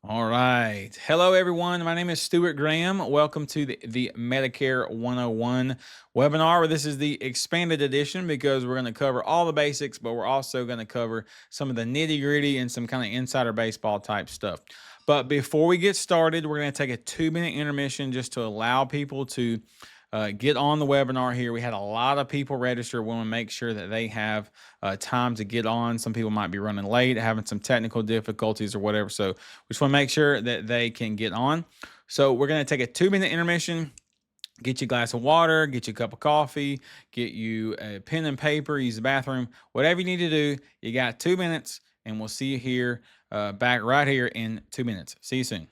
All right. Hello, everyone. My name is Stuart Graham. Welcome to the Medicare 101 webinar. This is the expanded edition because we're going to cover all the basics, but we're also going to cover some of the nitty gritty and some kind of insider baseball type stuff. But before we get started, we're going to take a 2-minute intermission just to allow people to get on the webinar here. We had a lot of people register. We want to make sure that they have time to get on. Some people might be running late, having some technical difficulties or whatever. So we just want to make sure that they can get on. So we're going to take a 2-minute intermission. Get you a glass of water, get you a cup of coffee, get you a pen and paper, use the bathroom, whatever you need to do. You got 2 minutes, and we'll see you here back right here in 2 minutes. See you soon.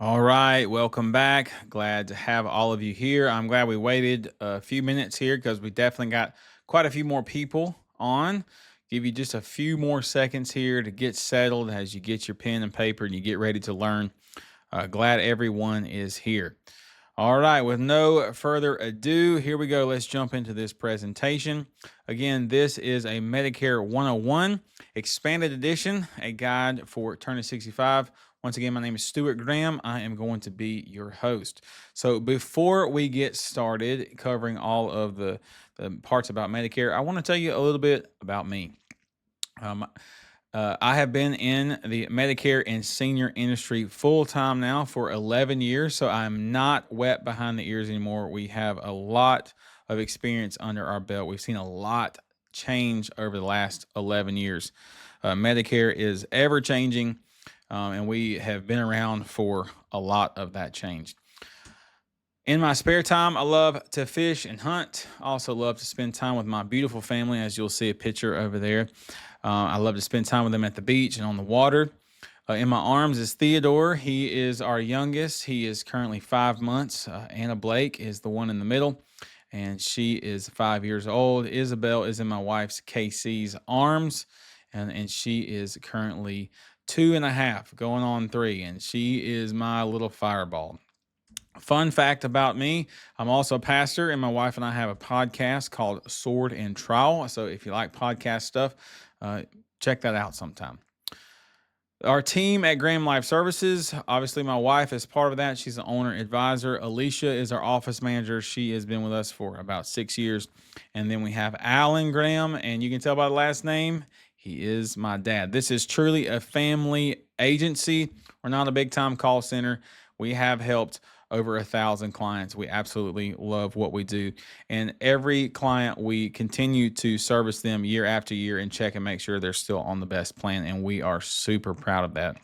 All right, welcome back. Glad to have all of you here. I'm glad we waited a few minutes here because we definitely got quite a few more people on. Give you just a few more seconds here to get settled as you get your pen and paper and you get ready to learn. Glad everyone is here. All right, with no further ado, here we go. Let's jump into this presentation. Again, this is a Medicare 101 expanded edition, a guide for turning 65. Once again, my name is Stuart Graham. I am going to be your host. So before we get started covering all of the parts about Medicare, I want to tell you a little bit about me. I have been in the Medicare and senior industry full time now for 11 years, so I'm not wet behind the ears anymore. We have a lot of experience under our belt. We've seen a lot change over the last 11 years. Medicare is ever changing, and we have been around for a lot of that change. In my spare time, I love to fish and hunt. I also love to spend time with my beautiful family, as you'll see a picture over there. I love to spend time with them at the beach and on the water. In my arms is Theodore. He is our youngest. He is currently 5 months. Anna Blake is the one in the middle, and she is 5 years old. Isabel is in my wife's Casey's arms, and she is currently 2.5, going on 3, and she is my little fireball. Fun fact about me, I'm also a pastor, and my wife and I have a podcast called Sword and Trowel. So if you like podcast stuff, check that out sometime. Our team at Graham Life Services, obviously my wife is part of that. She's the owner advisor. Alicia is our office manager. She has been with us for about 6 years. And then we have Alan Graham, and you can tell by the last name, he is my dad. This is truly a family agency. We're not a big time call center. We have helped over 1,000 clients. We absolutely love what we do. And every client, we continue to service them year after year and check and make sure they're still on the best plan. And we are super proud of that.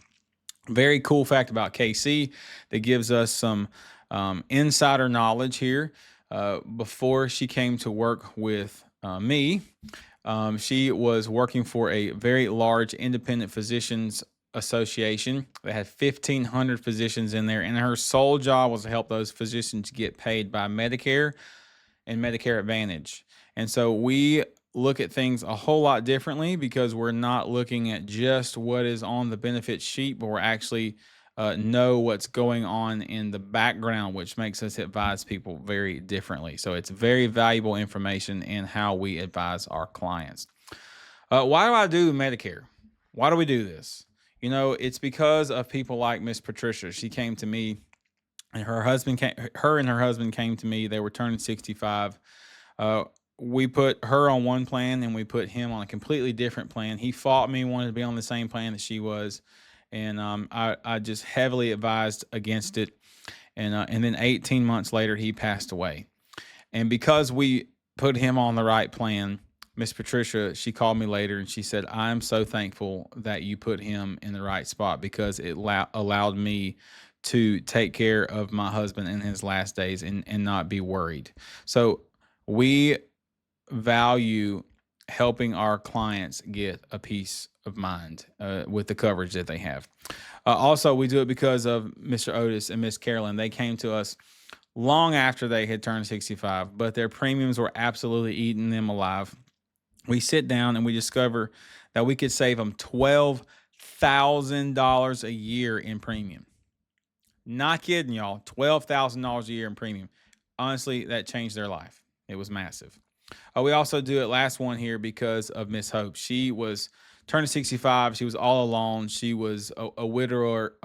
Very cool fact about KC that gives us some insider knowledge here. Before she came to work with me, she was working for a very large independent physicians association that had 1,500 physicians in there, and her sole job was to help those physicians get paid by Medicare and Medicare Advantage. And so we look at things a whole lot differently because we're not looking at just what is on the benefit sheet, but we're actually know what's going on in the background, which makes us advise people very differently. So it's very valuable information in how we advise our clients. Why do I do Medicare? Why do we do this? You know, it's because of people like Miss Patricia. She came to me, and her and her husband came to me. They were turning 65. Uh, we put her on one plan and we put him on a completely different plan. He fought me, wanted to be on the same plan that she was, and I just heavily advised against it. And then 18 months later, he passed away. And because we put him on the right plan, Miss Patricia, she called me later and she said, "I'm so thankful that you put him in the right spot because it allowed me to take care of my husband in his last days and not be worried." So we value helping our clients get a peace of mind with the coverage that they have. Also, we do it because of Mr. Otis and Miss Carolyn. They came to us long after they had turned 65, but their premiums were absolutely eating them alive. We sit down and we discover that we could save them $12,000 a year in premium. Not kidding, y'all. $12,000 a year in premium. Honestly, that changed their life. It was massive. We also do it last one here because of Miss Hope. She was turning 65. She was all alone. She was a widower,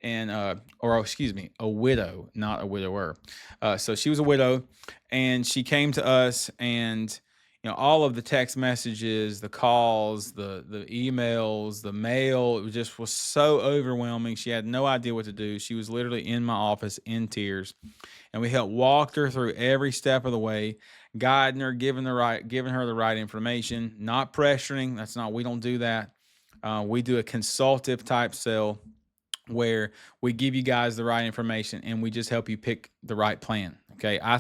and or excuse me, a widow, not a widower. So she was a widow, and she came to us, and all of the text messages, the calls, the emails, the mail, it just was so overwhelming. She had no idea what to do. She was literally in my office in tears, and we helped walk her through every step of the way, guiding her, giving her the right information, not pressuring. We don't do that. We do a consultative type sell where we give you guys the right information and we just help you pick the right plan. Okay. I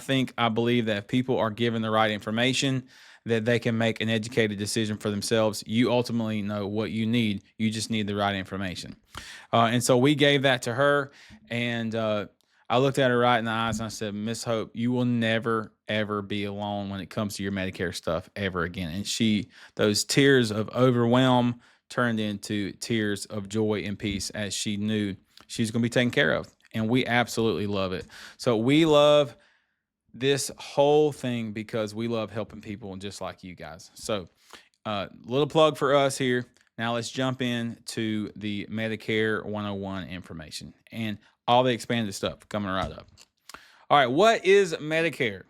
believe that if people are given the right information, that they can make an educated decision for themselves. You ultimately know what you need. You just need the right information. And so we gave that to her, and I looked at her right in the eyes and I said, "Miss Hope, you will never, ever be alone when it comes to your Medicare stuff ever again." And those tears of overwhelm turned into tears of joy and peace as she knew she's going to be taken care of. And we absolutely love it. So we love this whole thing because we love helping people just like you guys. So little plug for us here. Now let's jump into the Medicare 101 information and all the expanded stuff coming right up. All right, what is Medicare?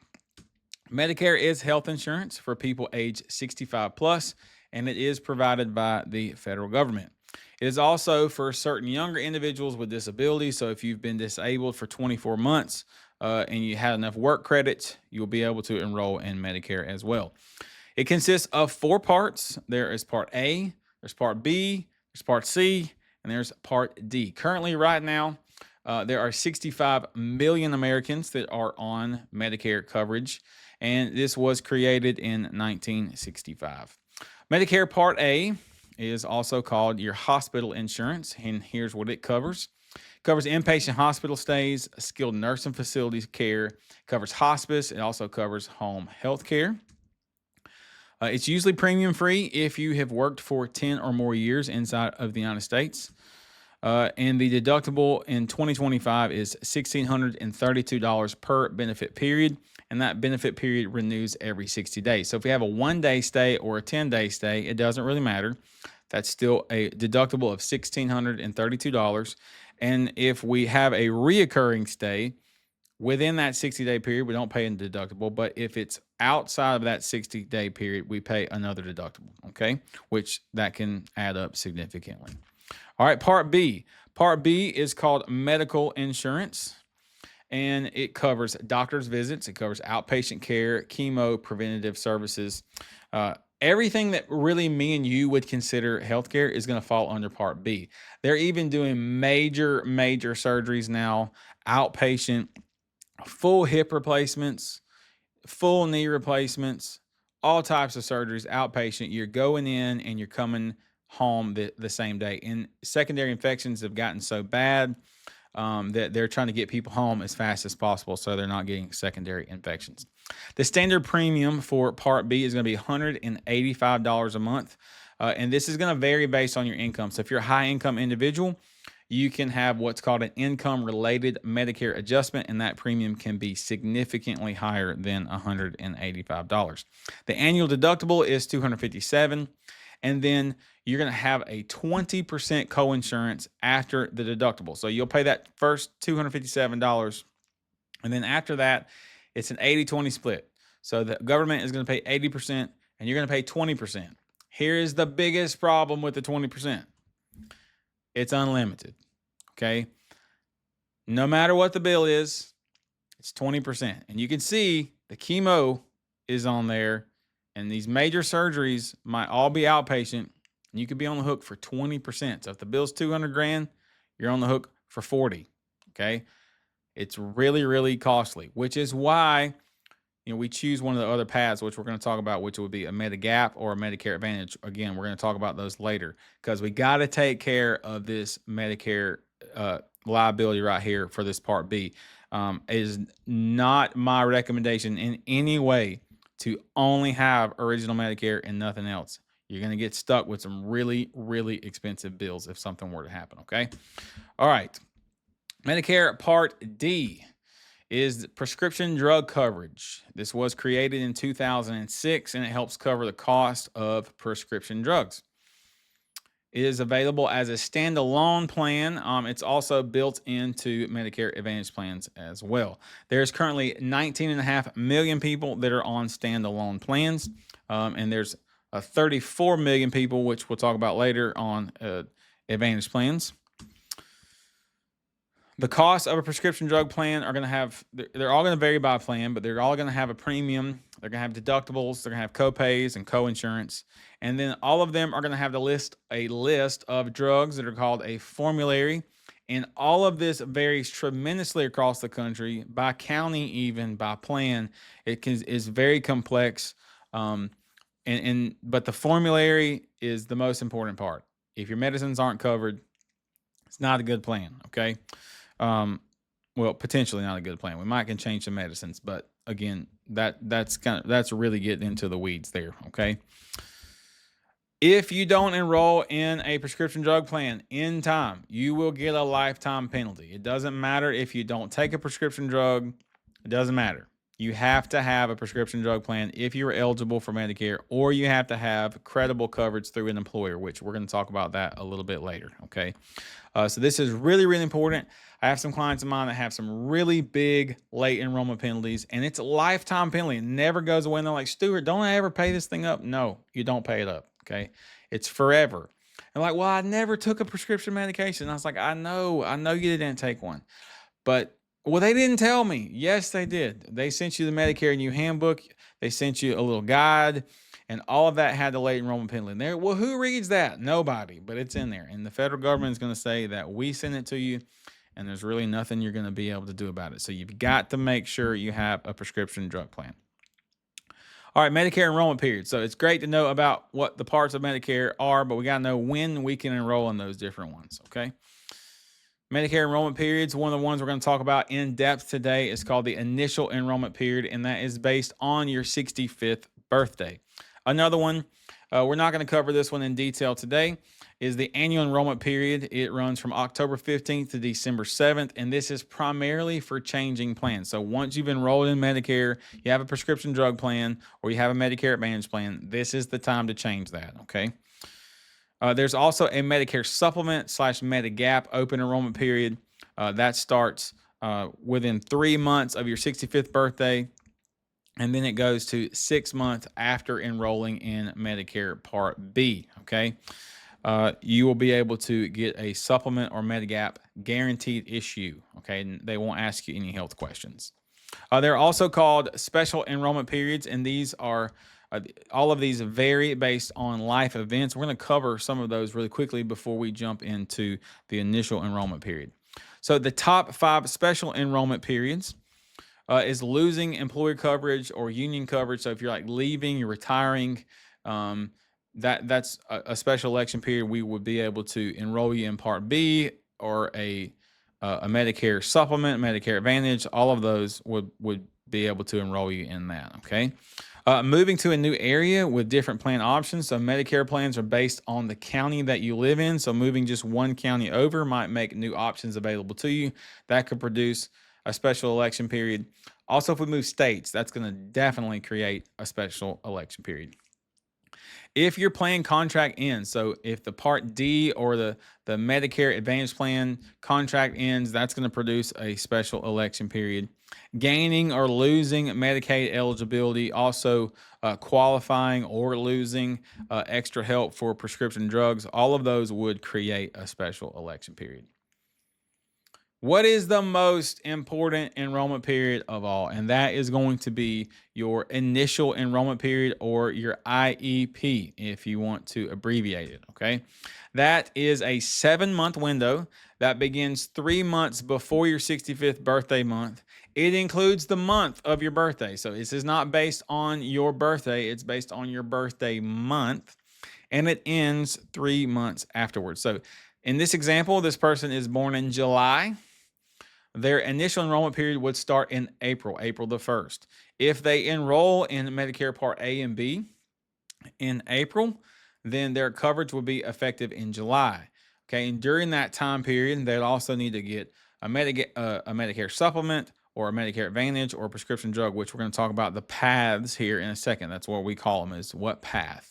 Medicare is health insurance for people age 65 plus, and it is provided by the federal government. It is also for certain younger individuals with disabilities. So if you've been disabled for 24 months and you had enough work credits, you'll be able to enroll in Medicare as well. It consists of 4 parts. There is Part A, there's Part B, there's Part C, and there's Part D. Currently, right now, there are 65 million Americans that are on Medicare coverage, and this was created in 1965. Medicare Part A is also called your hospital insurance, and here's what it covers. It covers inpatient hospital stays, skilled nursing facilities care, covers hospice, it also covers home health care. It's usually premium free if you have worked for 10 or more years inside of the United States. And the deductible in 2025 is $1,632 per benefit period. And that benefit period renews every 60 days. So if you have a 1-day stay or a 10-day stay, it doesn't really matter. That's still a deductible of $1,632. And if we have a reoccurring stay within that 60-day period, we don't pay a deductible. But if it's outside of that 60-day period, we pay another deductible, okay? Which that can add up significantly. All right, Part B. Part B is called medical insurance, and it covers doctor's visits. It covers outpatient care, chemo, preventative services. everything that really me and you would consider healthcare is going to fall under Part B. They're even doing major, major surgeries now, outpatient, full hip replacements, full knee replacements, all types of surgeries, outpatient. You're going in and you're coming home the same day. And secondary infections have gotten so bad that they're trying to get people home as fast as possible so they're not getting secondary infections. The standard premium for Part B is going to be $185 a month. And this is going to vary based on your income. So if you're a high income individual, you can have what's called an income related Medicare adjustment, and that premium can be significantly higher than $185. The annual deductible is $257, and then you're going to have a 20% coinsurance after the deductible. So you'll pay that first $257, and then after that, it's an 80-20 split. So the government is going to pay 80%, and you're going to pay 20%. Here is the biggest problem with the 20%. It's unlimited. Okay. No matter what the bill is, it's 20%. And you can see the chemo is on there, and these major surgeries might all be outpatient, and you could be on the hook for 20%. So if the bill's 200 grand, you're on the hook for 40. Okay. It's really, really costly, which is why we choose one of the other paths, which we're going to talk about, which would be a Medigap or a Medicare Advantage. Again, we're going to talk about those later because we got to take care of this Medicare liability right here for this Part B. It is not my recommendation in any way to only have original Medicare and nothing else. You're going to get stuck with some really, really expensive bills if something were to happen, okay? All right. Medicare Part D is prescription drug coverage. This was created in 2006, and it helps cover the cost of prescription drugs. It is available as a standalone plan. It's also built into Medicare Advantage plans as well. There's currently 19.5 million people that are on standalone plans, and there's 34 million people, which we'll talk about later, on Advantage plans. The cost of a prescription drug plan are going to have, they're all going to vary by plan, but they're all going to have a premium. They're going to have deductibles. They're going to have copays and coinsurance. And then all of them are going to have a list of drugs that are called a formulary. And all of this varies tremendously across the country, by county, even by plan. It is very complex. But the formulary is the most important part. If your medicines aren't covered, it's not a good plan, okay? Well, potentially not a good plan. We might can change the medicines, but again, that's really getting into the weeds there, okay? If you don't enroll in a prescription drug plan in time, you will get a lifetime penalty. It doesn't matter if you don't take a prescription drug. It doesn't matter. You have to have a prescription drug plan if you're eligible for Medicare, or you have to have credible coverage through an employer, which we're going to talk about that a little bit later, okay? So this is really, really important. I have some clients of mine that have some really big late enrollment penalties, and it's a lifetime penalty. It never goes away. And they're like, Stuart, don't I ever pay this thing up? No, you don't pay it up, okay? It's forever. And like, well, I never took a prescription medication. I was like, I know you didn't take one. But, well, they didn't tell me. Yes, they did. They sent you the Medicare new handbook. They sent you a little guide, and all of that had the late enrollment penalty in there. Well, who reads that? Nobody, but it's in there. And the federal government is going to say that we sent it to you, and there's really nothing you're going to be able to do about it. So you've got to make sure you have a prescription drug plan. All right, Medicare enrollment period. So it's great to know about what the parts of Medicare are, but we got to know when we can enroll in those different ones, okay? Medicare enrollment periods, one of the ones we're going to talk about in depth today is called the initial enrollment period, and that is based on your 65th birthday. Another one, we're not going to cover this one in detail today, is the annual enrollment period. It runs from October 15th to December 7th, and this is primarily for changing plans. So once you've enrolled in Medicare, you have a prescription drug plan, or you have a Medicare Advantage plan, this is the time to change that, okay? There's also a Medicare supplement / Medigap open enrollment period. That starts within 3 months of your 65th birthday, and then it goes to 6 months after enrolling in Medicare Part B, okay? You will be able to get a supplement or Medigap guaranteed issue, okay? And they won't ask you any health questions. They're also called special enrollment periods, and these are All of these vary based on life events. We're going to cover some of those really quickly before we jump into the initial enrollment period. So the top 5 special enrollment periods is losing employer coverage or union coverage. So if you're like leaving, you're retiring, that's a special election period. We would be able to enroll you in Part B or a Medicare supplement, Medicare Advantage. All of those would be able to enroll you in that. Okay. Moving to a new area with different plan options. So Medicare plans are based on the county that you live in. So moving just one county over might make new options available to you. That could produce a special election period. Also, if we move states, that's going to definitely create a special election period. If your plan contract ends, so if the Part D or the Medicare Advantage plan contract ends, that's going to produce a special election period. Gaining or losing Medicaid eligibility, also qualifying or losing extra help for prescription drugs, all of those would create a special election period. What is the most important enrollment period of all? And that is going to be your initial enrollment period, or your IEP, if you want to abbreviate it. Okay. That is a 7-month window that begins 3 months before your 65th birthday month. It includes the month of your birthday. So this is not based on your birthday, it's based on your birthday month. And it ends 3 months afterwards. So in this example, this person is born in July. Their initial enrollment period would start in April the 1st. If they enroll in Medicare Part A and B in April, then their coverage will be effective in July. Okay, and during that time period, they'll also need to get a Medicare supplement or a Medicare Advantage or a prescription drug, which we're going to talk about the paths here in a second. That's what we call them, is what path.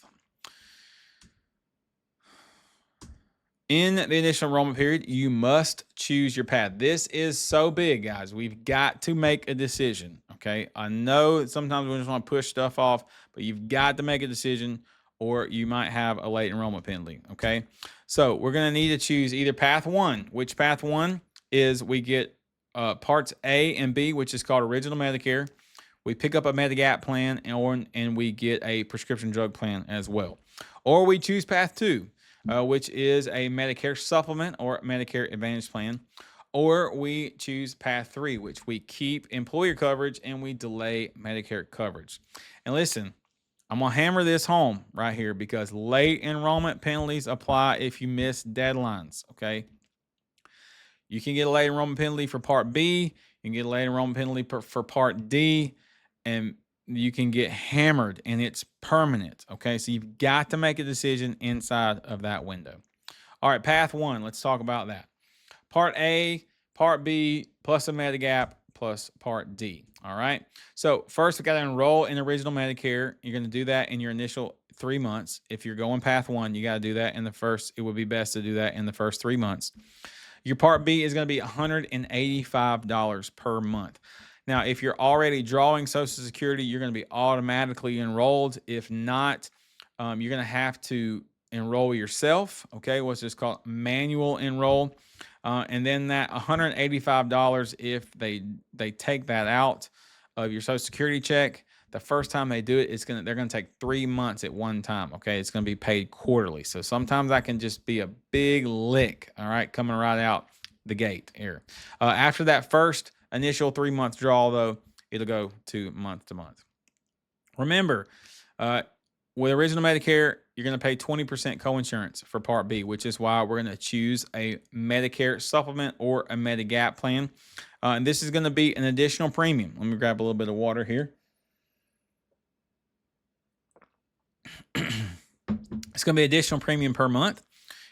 In the initial enrollment period, you must choose your path. This is so big, guys. We've got to make a decision, okay? I know sometimes we just want to push stuff off, but you've got to make a decision or you might have a late enrollment penalty, okay? So we're going to need to choose either path 1, which path 1 is we get parts A and B, which is called Original Medicare. We pick up a Medigap plan and we get a prescription drug plan as well. Or we choose path 2. Which is a Medicare supplement or Medicare Advantage plan. Or we choose path 3, which we keep employer coverage and we delay Medicare coverage. And listen, I'm going to hammer this home right here because late enrollment penalties apply if you miss deadlines, okay? You can get a late enrollment penalty for Part B. You can get a late enrollment penalty for Part D. And you can get hammered and it's permanent. Okay. So you've got to make a decision inside of that window. All right. Path 1. Let's talk about that. Part A, Part B, plus a Medigap, plus Part D. All right. So first we got to enroll in Original Medicare. You're going to do that in your initial 3 months. If you're going path 1, you got to do that in the first. It would be best to do that in the first 3 months. Your Part B is going to be $185 per month. Now, if you're already drawing Social Security, you're going to be automatically enrolled. If not, you're going to have to enroll yourself. Okay, what's just called manual enroll. And then that $185, if they take that out of your Social Security check, the first time they do it, they're going to take 3 months at one time. Okay, it's going to be paid quarterly. So sometimes that can just be a big lick. All right, coming right out the gate here. After that first initial 3 month draw, though, it'll go to month. Remember, with Original Medicare, you're going to pay 20% coinsurance for Part B, which is why we're going to choose a Medicare supplement or a Medigap plan. And this is going to be an additional premium. Let me grab a little bit of water here. It's going to be additional premium per month,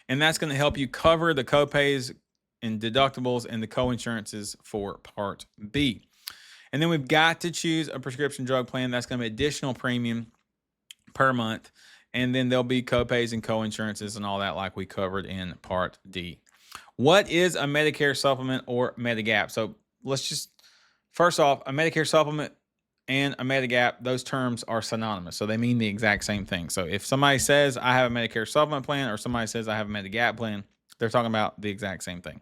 and that's going to help you cover the copays and deductibles and the coinsurances for Part B. And then we've got to choose a prescription drug plan. That's going to be additional premium per month. And then there'll be copays and coinsurances and all that like we covered in Part D. What is a Medicare supplement or Medigap? So let's just, first off, a Medicare supplement and a Medigap, those terms are synonymous. So they mean the exact same thing. So if somebody says I have a Medicare supplement plan or somebody says I have a Medigap plan, they're talking about the exact same thing.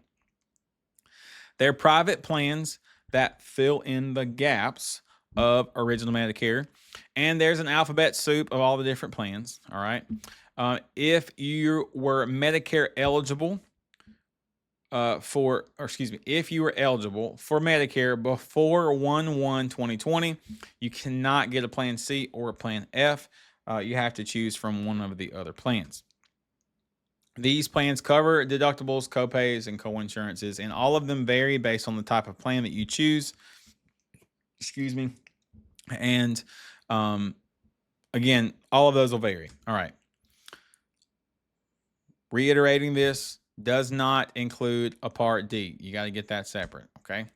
They're private plans that fill in the gaps of original Medicare, and there's an alphabet soup of all the different plans. All right. If you were Medicare eligible, if you were eligible for Medicare before 1/1/2020, you cannot get a Plan C or a Plan F. You have to choose from one of the other plans. These plans cover deductibles, copays, and coinsurances, and all of them vary based on the type of plan that you choose. Excuse me. And again, all of those will vary. All right. Reiterating this, does not include a Part D. You got to get that separate, okay?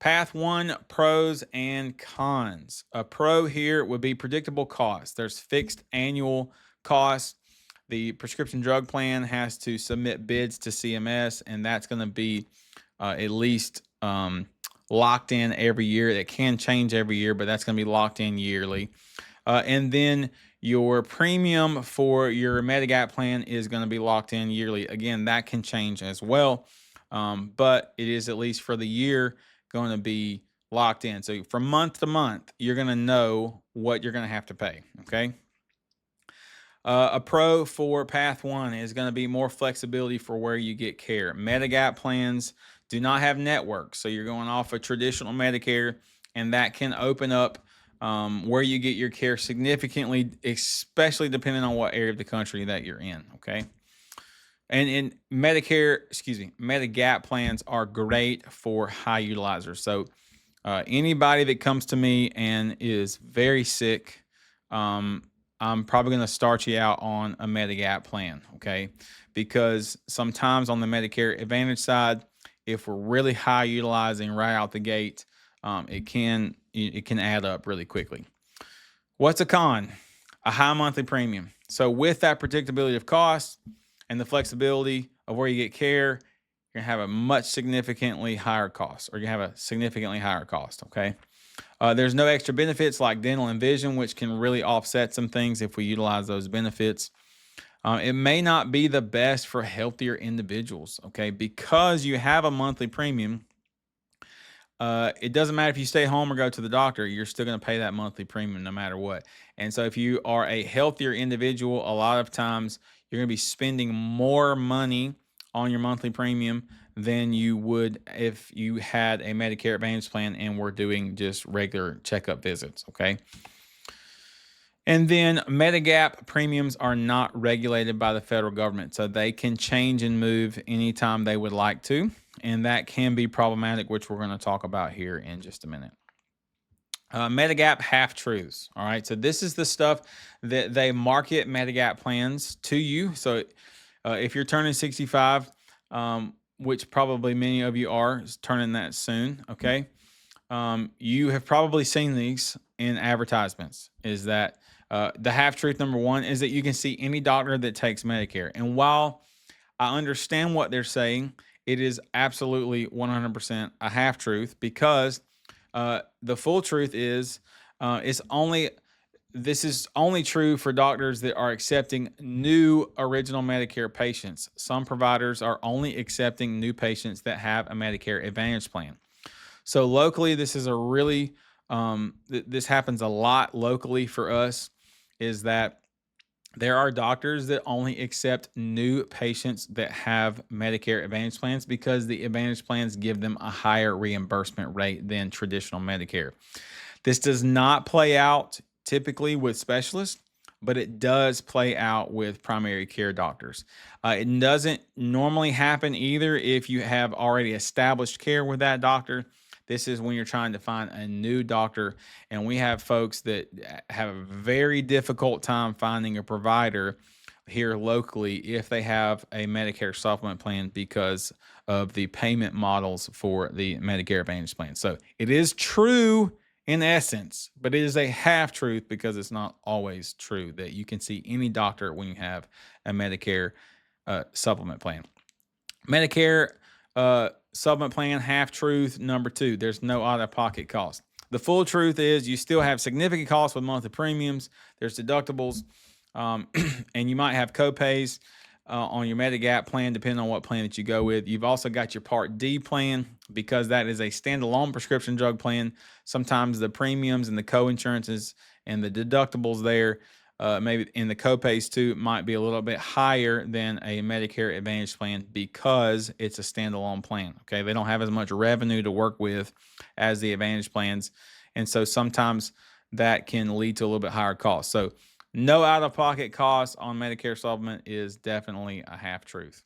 Path 1, pros and cons. A pro here would be predictable costs. There's fixed annual costs. The prescription drug plan has to submit bids to CMS, and that's going to be at least locked in every year. It can change every year, but that's going to be locked in yearly. And then your premium for your Medigap plan is going to be locked in yearly. Again, that can change as well, but it is at least for the year going to be locked in. So from month to month, you're going to know what you're going to have to pay, okay? A pro for Path 1 is going to be more flexibility for where you get care. Medigap plans do not have networks, so you're going off a traditional Medicare, and that can open up where you get your care significantly, especially depending on what area of the country that you're in, okay? And in Medigap plans are great for high utilizers. So anybody that comes to me and is very sick, I'm probably going to start you out on a Medigap plan, okay? Because sometimes on the Medicare Advantage side, if we're really high utilizing right out the gate, it can add up really quickly. What's a con? A high monthly premium. So with that predictability of costs and the flexibility of where you get care, you're gonna have a much significantly higher cost, or you have a significantly higher cost, okay? There's no extra benefits like dental and vision, which can really offset some things if we utilize those benefits. It may not be the best for healthier individuals, okay? Because you have a monthly premium, it doesn't matter if you stay home or go to the doctor, you're still going to pay that monthly premium no matter what. And so if you are a healthier individual, a lot of times you're going to be spending more money on your monthly premium than you would if you had a Medicare Advantage plan and were doing just regular checkup visits, okay? And then Medigap premiums are not regulated by the federal government, so they can change and move anytime they would like to, and that can be problematic, which we're going to talk about here in just a minute. Medigap half-truths, all right? So this is the stuff that they market Medigap plans to you. So if you're turning 65, which probably many of you are turning that soon, okay? You have probably seen these in advertisements, is that the half-truth number one is that you can see any doctor that takes Medicare. And while I understand what they're saying, it is absolutely 100% a half-truth, because the full truth is this is only true for doctors that are accepting new original Medicare patients. Some providers are only accepting new patients that have a Medicare Advantage plan. So locally, this is a really, this happens a lot locally for us, is that there are doctors that only accept new patients that have Medicare Advantage plans because the Advantage plans give them a higher reimbursement rate than traditional Medicare. This does not play out typically with specialists, but it does play out with primary care doctors. It doesn't normally happen either if you have already established care with that doctor. This is when you're trying to find a new doctor, and we have folks that have a very difficult time finding a provider here locally if they have a Medicare supplement plan because of the payment models for the Medicare Advantage plan. So it is true in essence, but it is a half-truth because it's not always true that you can see any doctor when you have a Medicare supplement plan. Medicare supplement plan half-truth number two, there's no out-of-pocket cost. The full truth is you still have significant costs with monthly premiums. There's deductibles, and you might have copays. on your Medigap plan, depending on what plan that you go with. You've also got your Part D plan because that is a standalone prescription drug plan. Sometimes the premiums and the co-insurances and the deductibles there, maybe in the copays too, might be a little bit higher than a Medicare Advantage plan because it's a standalone plan. Okay, they don't have as much revenue to work with as the Advantage plans, and so sometimes that can lead to a little bit higher cost. So no out-of-pocket costs on Medicare supplement is definitely a half-truth.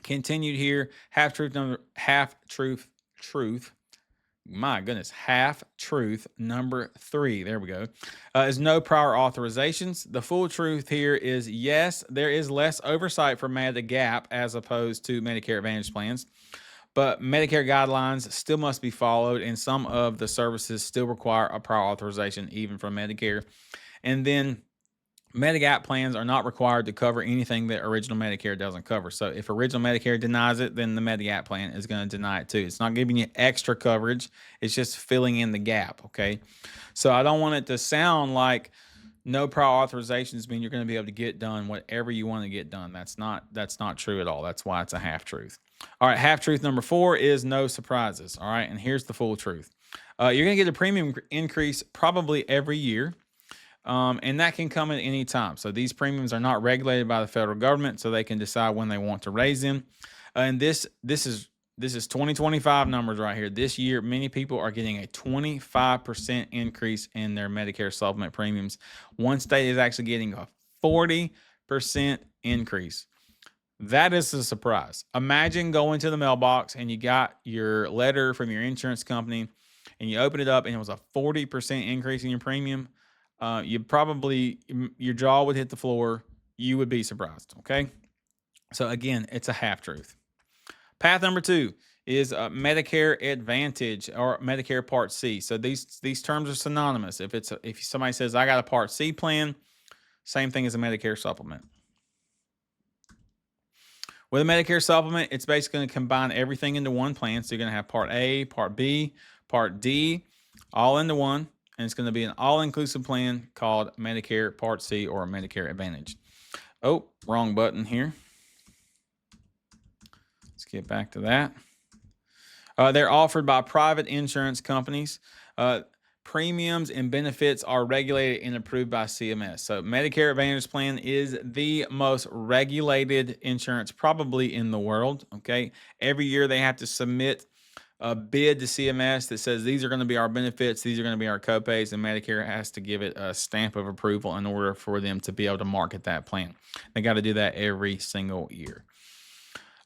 Continued here, half-truth. My goodness, half-truth number 3. There we go. Is no prior authorizations. The full truth here is yes, there is less oversight for Medigap as opposed to Medicare Advantage plans. But Medicare guidelines still must be followed, and some of the services still require a prior authorization, even from Medicare. And then Medigap plans are not required to cover anything that original Medicare doesn't cover. So if original Medicare denies it, then the Medigap plan is going to deny it too. It's not giving you extra coverage. It's just filling in the gap, okay? So I don't want it to sound like no prior authorizations mean you're going to be able to get done whatever you want to get done. That's not true at all. That's why it's a half-truth. All right, half-truth number 4 is no surprises. All right, and here's the full truth. You're going to get a premium increase probably every year. And that can come at any time. So these premiums are not regulated by the federal government, so they can decide when they want to raise them. And this is 2025 numbers right here. This year, many people are getting a 25% increase in their Medicare supplement premiums. One state is actually getting a 40% increase. That is a surprise. Imagine going to the mailbox and you got your letter from your insurance company and you open it up and it was a 40% increase in your premium. Your jaw would hit the floor. You would be surprised. Okay. So again, it's a half-truth. Path number 2 is Medicare Advantage or Medicare Part C. So these terms are synonymous. If somebody says I got a Part C plan, same thing as a Medicare supplement. With a Medicare supplement, it's basically going to combine everything into one plan. So you're going to have Part A, Part B, Part D, all into one. And it's going to be an all-inclusive plan called Medicare Part C or Medicare Advantage. Oh, wrong button here. Let's get back to that. They're offered by private insurance companies. Premiums and benefits are regulated and approved by CMS. So Medicare Advantage plan is the most regulated insurance probably in the world. Okay. Every year they have to submit a bid to CMS that says these are going to be our benefits, these are going to be our copays, and Medicare has to give it a stamp of approval in order for them to be able to market that plan. They got to do that every single year.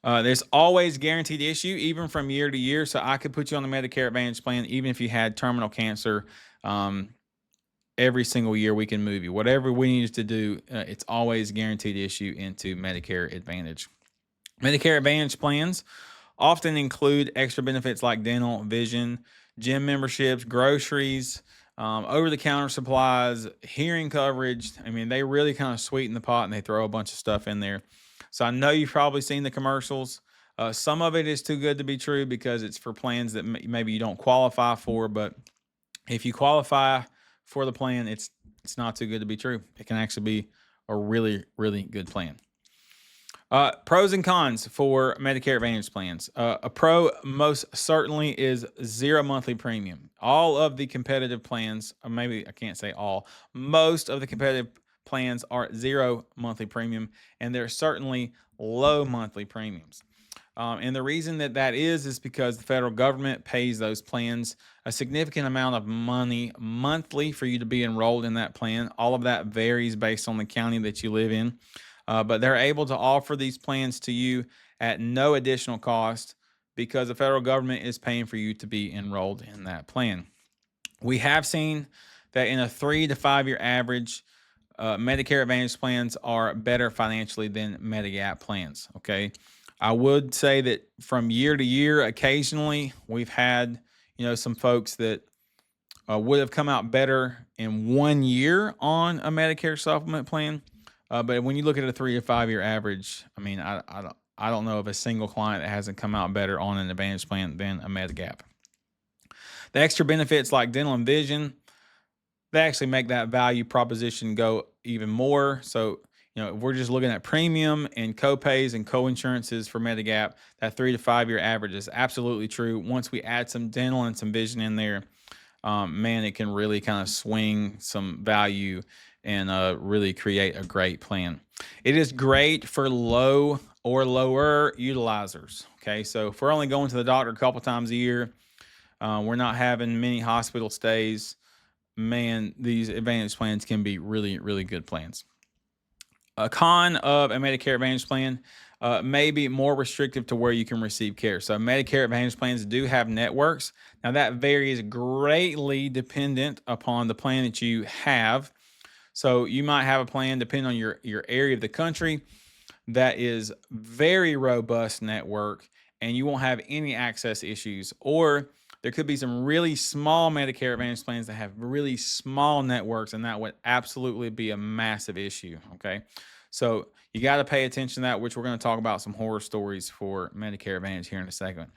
There's always guaranteed issue, even from year to year. So I could put you on the Medicare Advantage plan, even if you had terminal cancer. Every single year we can move you. Whatever we need to do, it's always guaranteed issue into Medicare Advantage. Medicare Advantage plans often include extra benefits like dental, vision, gym memberships, groceries, over-the-counter supplies, hearing coverage. I mean, they really kind of sweeten the pot and they throw a bunch of stuff in there. So I know you've probably seen the commercials. Some of it is too good to be true because it's for plans that maybe you don't qualify for. But if you qualify for the plan, it's not too good to be true. It can actually be a really, really good plan. Pros and cons for Medicare Advantage plans. A pro most certainly is 0 monthly premium. All of the competitive plans, or maybe I can't say all, most of the competitive plans are 0 monthly premium, and they're certainly low monthly premiums. And the reason that is because the federal government pays those plans a significant amount of money monthly for you to be enrolled in that plan. All of that varies based on the county that you live in. But they're able to offer these plans to you at no additional cost because the federal government is paying for you to be enrolled in that plan. We have seen that in a 3 to 5 year average, Medicare Advantage plans are better financially than Medigap plans. Okay. I would say that from year to year, occasionally we've had, some folks that would have come out better in 1 year on a Medicare supplement plan. But when you look at a 3 to 5 year average, I mean, I don't know of a single client that hasn't come out better on an Advantage plan than a Medigap. The extra benefits like dental and vision, they actually make that value proposition go even more. So If we're just looking at premium and co-pays and co-insurances for Medigap, that 3 to 5 year average is absolutely true. Once we add some dental and some vision in there, man, it can really kind of swing some value and really create a great plan. It is great for low or lower utilizers. Okay, so if we're only going to the doctor a couple times a year, we're not having many hospital stays, man, these Advantage plans can be really, really good plans. A con of a Medicare Advantage plan may be more restrictive to where you can receive care. So Medicare Advantage plans do have networks. Now that varies greatly dependent upon the plan that you have. So you might have a plan depending on your area of the country that is very robust network, and you won't have any access issues. Or there could be some really small Medicare Advantage plans that have really small networks, and that would absolutely be a massive issue. Okay. So you got to pay attention to that, which we're going to talk about some horror stories for Medicare Advantage here in a second.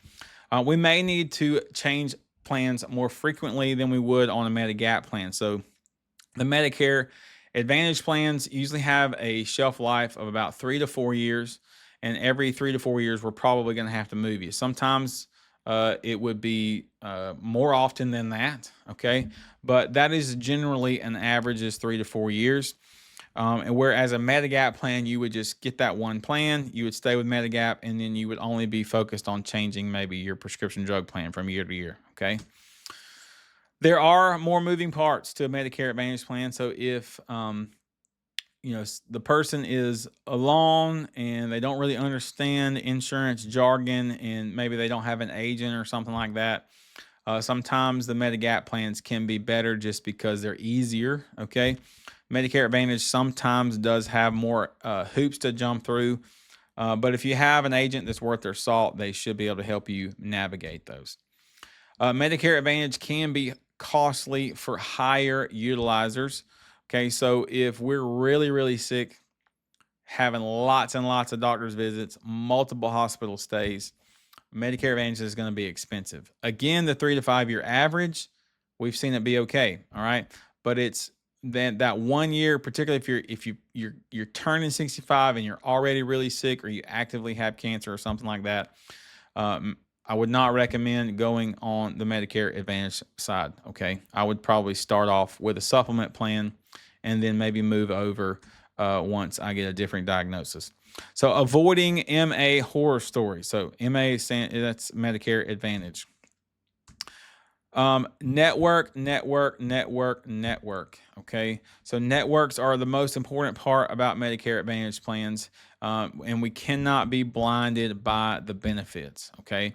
We may need to change plans more frequently than we would on a Medigap plan. So the Medicare Advantage plans usually have a shelf life of about 3 to 4 years, and every 3 to 4 years, we're probably going to have to move you. Sometimes it would be more often than that, okay? But that is generally an average is 3 to 4 years. And whereas a Medigap plan, you would just get that one plan, you would stay with Medigap, and then you would only be focused on changing maybe your prescription drug plan from year to year, okay? There are more moving parts to a Medicare Advantage plan. So if the person is alone and they don't really understand insurance jargon, and maybe they don't have an agent or something like that, sometimes the Medigap plans can be better just because they're easier. Okay, Medicare Advantage sometimes does have more hoops to jump through, but if you have an agent that's worth their salt, they should be able to help you navigate those. Medicare Advantage can be costly for higher utilizers. Okay, so if we're really, really sick, having lots and lots of doctor's visits, multiple hospital stays, Medicare Advantage is going to be expensive. Again, the 3 to 5 year average, we've seen it be okay. All right, but it's then that 1 year, particularly if you're turning 65 and you're already really sick, or you actively have cancer or something like that. I would not recommend going on the Medicare Advantage side. Okay, I would probably start off with a supplement plan, and then maybe move over once I get a different diagnosis. So avoiding MA horror stories. So MA, that's Medicare Advantage. Network. Okay, so networks are the most important part about Medicare Advantage plans, and we cannot be blinded by the benefits. Okay,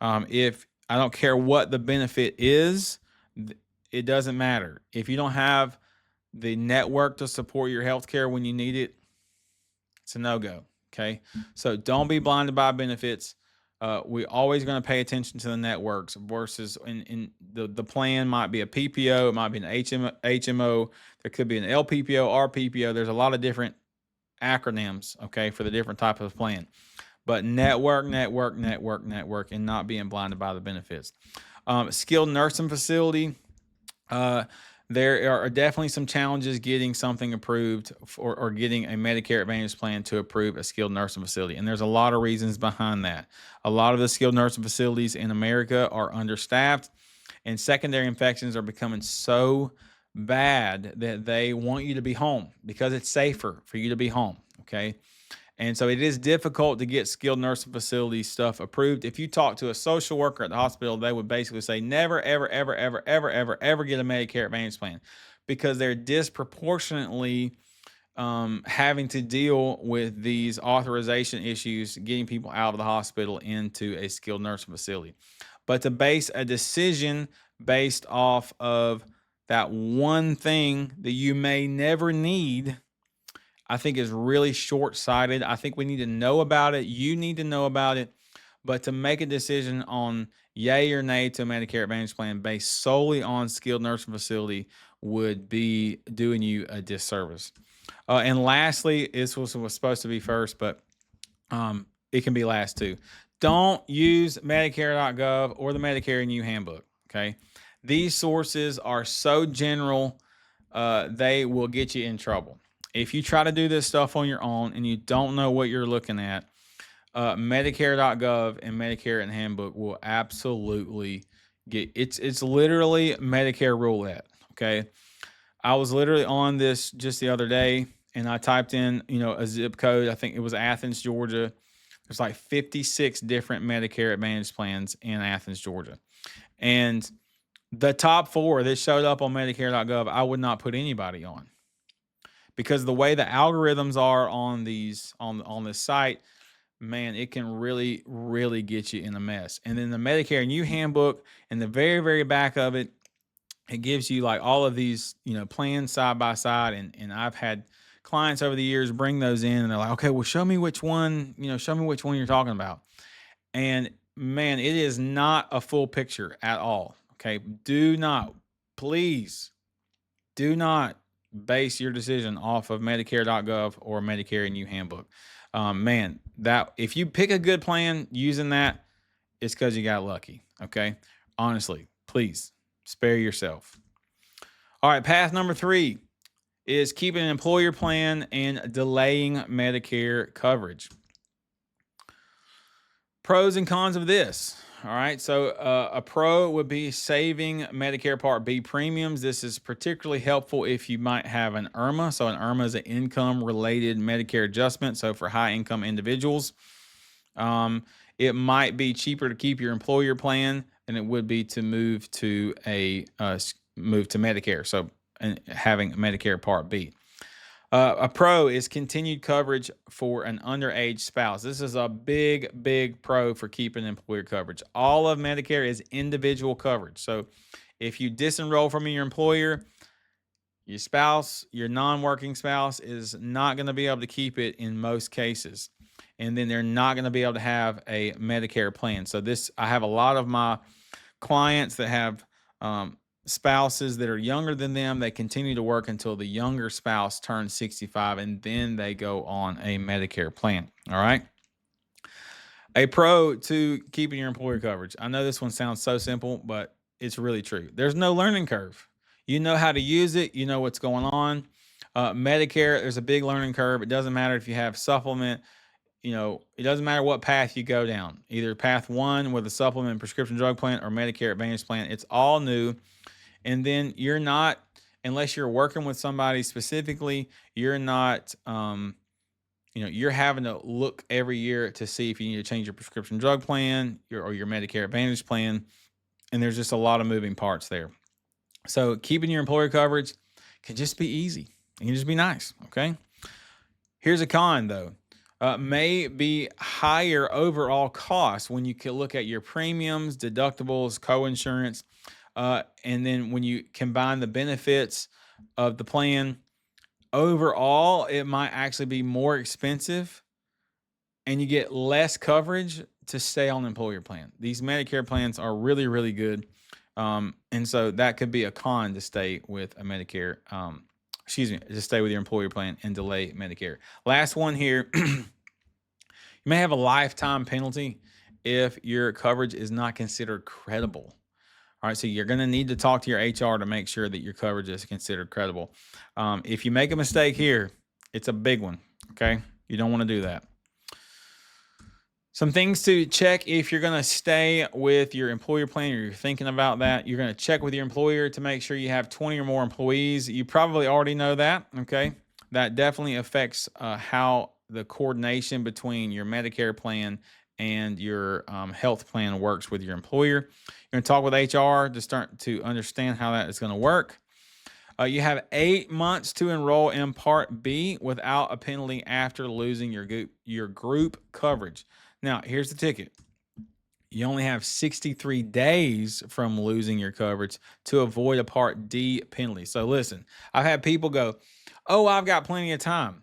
if I don't care what the benefit is, it doesn't matter. If you don't have the network to support your healthcare when you need it, it's a no-go. Okay, so don't be blinded by benefits. We always going to pay attention to the networks versus in the plan might be a PPO, it might be an HMO, there could be an LPPO, RPPO. There's a lot of different acronyms, okay, for the different type of plan. But network, and not being blinded by the benefits. Skilled nursing facility. There are definitely some challenges getting something approved or getting a Medicare Advantage plan to approve a skilled nursing facility. And there's a lot of reasons behind that. A lot of the skilled nursing facilities in America are understaffed, and secondary infections are becoming so bad that they want you to be home because it's safer for you to be home. Okay. And so it is difficult to get skilled nursing facility stuff approved. If you talk to a social worker at the hospital, they would basically say never, ever get a Medicare Advantage plan, because they're disproportionately having to deal with these authorization issues, getting people out of the hospital into a skilled nursing facility. But to base a decision based off of that one thing that you may never need, I think is really short-sighted. I think we need to know about it. You need to know about it. But to make a decision on yay or nay to a Medicare Advantage plan based solely on skilled nursing facility would be doing you a disservice. And lastly, this was supposed to be first, but it can be last too. Don't use Medicare.gov or the Medicare and You handbook. Okay, these sources are so general, they will get you in trouble. If you try to do this stuff on your own and you don't know what you're looking at, Medicare.gov and Medicare and Handbook will absolutely get it's literally Medicare roulette. Okay. I was literally on this just the other day and I typed in, a zip code. I think it was Athens, Georgia. There's like 56 different Medicare Advantage plans in Athens, Georgia. And the top four that showed up on Medicare.gov, I would not put anybody on because the way the algorithms are on these on this site, man, it can really, really get you in a mess. And then the Medicare New Handbook, in the very, very back of it, it gives you like all of these, plans side by side. And I've had clients over the years bring those in and they're like, okay, well, show me which one, show me which one you're talking about. And man, it is not a full picture at all. Okay. Please do not base your decision off of Medicare.gov or Medicare New Handbook. Man, that if you pick a good plan using that, it's because you got lucky. Okay. Honestly, please spare yourself. All right. Path number 3 is keeping an employer plan and delaying Medicare coverage. Pros and cons of this. All right. So a pro would be saving Medicare Part B premiums. This is particularly helpful if you might have an IRMA. So an IRMA is an income related Medicare adjustment. So for high income individuals, it might be cheaper to keep your employer plan than it would be to move to Medicare. So and having Medicare Part B. A pro is continued coverage for an underage spouse. This is a big, big pro for keeping employer coverage. All of Medicare is individual coverage. So if you disenroll from your employer, your spouse, your non-working spouse is not going to be able to keep it in most cases. And then they're not going to be able to have a Medicare plan. So I have a lot of my clients that have spouses that are younger than them. They continue to work until the younger spouse turns 65 and then they go on a Medicare plan. All right. A pro to keeping your employer coverage. I know this one sounds so simple, but it's really true. There's no learning curve. You know how to use it. You know what's going on. Medicare, there's a big learning curve. It doesn't matter if you have supplement. It doesn't matter what path you go down, either path 1 with a supplement prescription drug plan or Medicare Advantage plan. It's all new. And then you're not, unless you're working with somebody specifically, you're not, you're having to look every year to see if you need to change your prescription drug plan or your Medicare Advantage plan. And there's just a lot of moving parts there. So keeping your employer coverage can just be easy. It can just be nice. Okay. Here's a con though. May be higher overall costs when you can look at your premiums, deductibles, co-insurance. And then when you combine the benefits of the plan, overall, it might actually be more expensive and you get less coverage to stay on the employer plan. These Medicare plans are really, really good. And so that could be a con to stay with a Medicare, to stay with your employer plan and delay Medicare. Last one here. You may have a lifetime penalty if your coverage is not considered credible. All right, so you're going to need to talk to your HR to make sure that your coverage is considered credible. If you make a mistake here, it's a big one, okay? You don't want to do that. Some things to check if you're going to stay with your employer plan or you're thinking about that. You're going to check with your employer to make sure you have 20 or more employees. You probably already know that, okay? That definitely affects how the coordination between your Medicare plan and your health plan works with your employer. You're going to talk with HR to start to understand how that is going to work. You have 8 months to enroll in Part B without a penalty after losing your group coverage. Now, here's the ticket. You only have 63 days from losing your coverage to avoid a Part D penalty. So listen, I've had people go, oh, I've got plenty of time.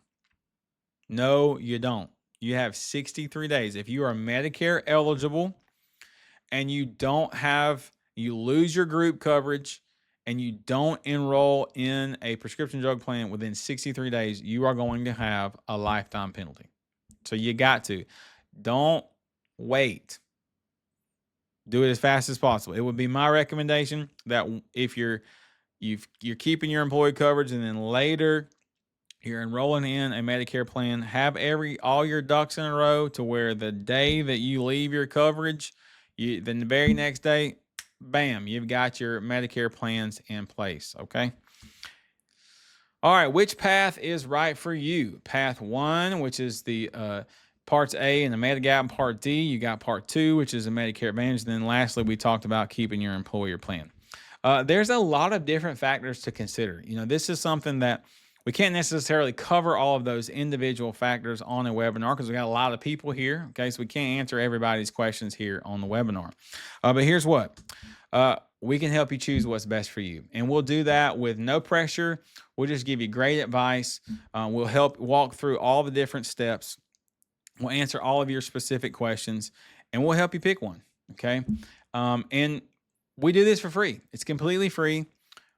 No, you don't. You have 63 days. If you are Medicare eligible and you lose your group coverage and you don't enroll in a prescription drug plan within 63 days, you are going to have a lifetime penalty. So you got to. Don't wait. Do it as fast as possible. It would be my recommendation that if you're keeping your employee coverage and then later You're enrolling in a Medicare plan. Have all your ducks in a row to where the day that you leave your coverage, then the very next day, bam, you've got your Medicare plans in place. Okay. All right, which path is right for you? Path 1, which is the Parts A and the Medigap, and Part D. You got Part 2, which is the Medicare Advantage. And then lastly, we talked about keeping your employer plan. There's a lot of different factors to consider. This is something that we can't necessarily cover all of those individual factors on a webinar because we got a lot of people here. Okay, so we can't answer everybody's questions here on the webinar. But here's what. We can help you choose what's best for you. And we'll do that with no pressure. We'll just give you great advice. We'll help walk through all the different steps. We'll answer all of your specific questions, and we'll help you pick one. Okay. And we do this for free. It's completely free.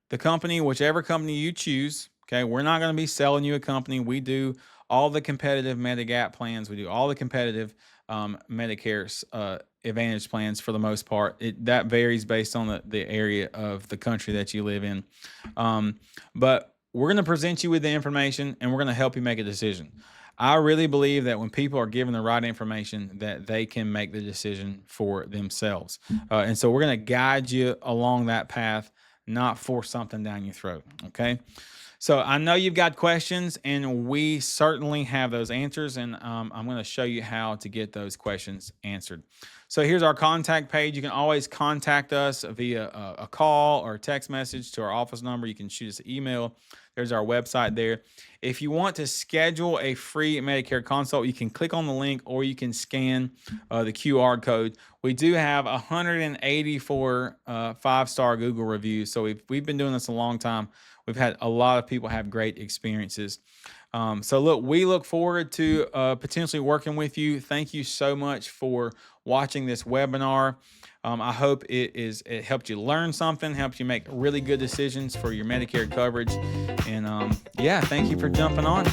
The company, whichever company you choose, okay, we're not going to be selling you a company. We do all the competitive Medigap plans. We do all the competitive Medicare Advantage plans for the most part. That varies based on the area of the country that you live in. But we're going to present you with the information, and we're going to help you make a decision. I really believe that when people are given the right information, that they can make the decision for themselves. And so we're going to guide you along that path, not force something down your throat. Okay. So I know you've got questions, and we certainly have those answers, and I'm going to show you how to get those questions answered. So here's our contact page. You can always contact us via a call or a text message to our office number. You can shoot us an email. There's our website there. If you want to schedule a free Medicare consult, you can click on the link or you can scan the QR code. We do have 184 5-star Google reviews. So we've been doing this a long time. We've had a lot of people have great experiences. So look, we look forward to potentially working with you. Thank you so much for watching this webinar. I hope it helped you learn something, helped you make really good decisions for your Medicare coverage. And yeah, thank you for jumping on.